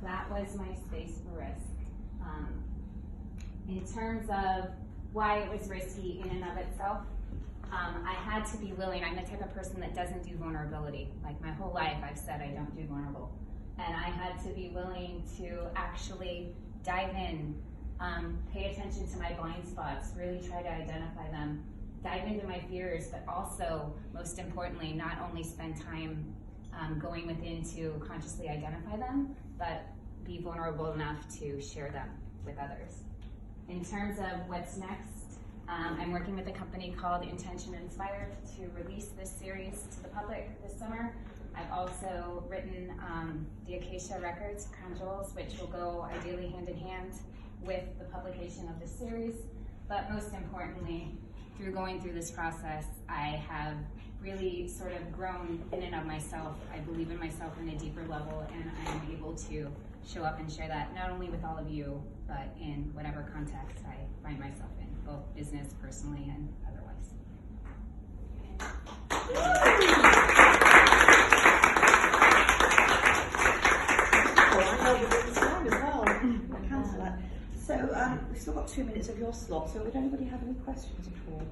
that was my space for risk. In terms of why it was risky in and of itself, I had to be willing. I'm the type of person that doesn't do vulnerability. Like my whole life I've said I don't do vulnerable. And I had to be willing to actually dive in, pay attention to my blind spots, really try to identify them, dive into my fears, but also, most importantly, not only spend time going within to consciously identify them, but be vulnerable enough to share them with others. In terms of what's next, I'm working with a company called Intention Inspired to release this series to the public this summer. I've also written the Acacia Records, Crown Jewels, which will go ideally hand in hand with the publication of this series. But most importantly, through going through this process, I have really sort of grown in and of myself. I believe in myself on a deeper level, and I'm able to show up and share that not only with all of you, but in whatever context I find myself in, both business, personally, and otherwise. So we've still got 2 minutes of your slot, so would anybody have any questions at all?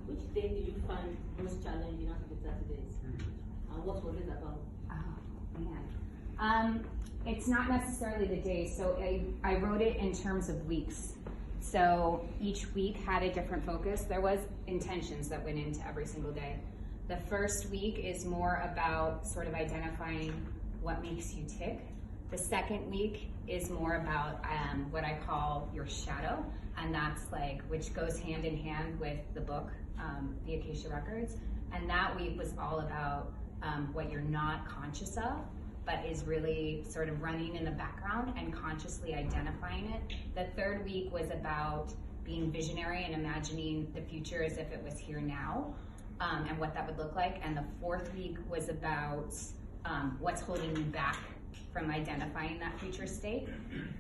Which day did you find most challenging out of the 30 days? And what was it about? Oh, man. It's not necessarily the day, so I wrote it in terms of weeks. So each week had a different focus. There was intentions that went into every single day. The first week is more about sort of identifying what makes you tick. The second week is more about what I call your shadow, and that's like, which goes hand in hand with the book, the Acacia Records. And that week was all about what you're not conscious of, but is really sort of running in the background and consciously identifying it. The third week was about being visionary and imagining the future as if it was here now, and what that would look like. And the fourth week was about what's holding you back from identifying that future state.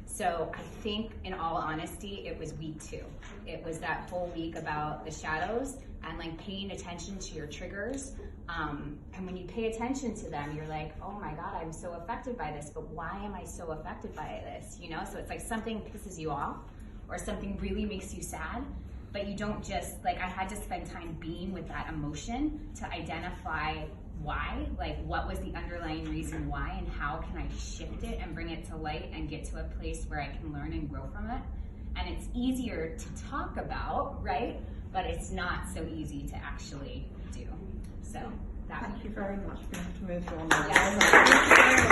So I think, in all honesty, it was week 2. It was that whole week about the shadows and like paying attention to your triggers. And when you pay attention to them, you're like, oh my God, I'm so affected by this, but why am I so affected by this? You know, so it's like something pisses you off or something really makes you sad, but you don't just, like, I had to spend time being with that emotion to identify why, like what was the underlying reason why, and how can I shift it and bring it to light and get to a place where I can learn and grow from it. And it's easier to talk about, right? But it's not so easy to actually do. So that. Thank you very much. We have to move on now. Yes.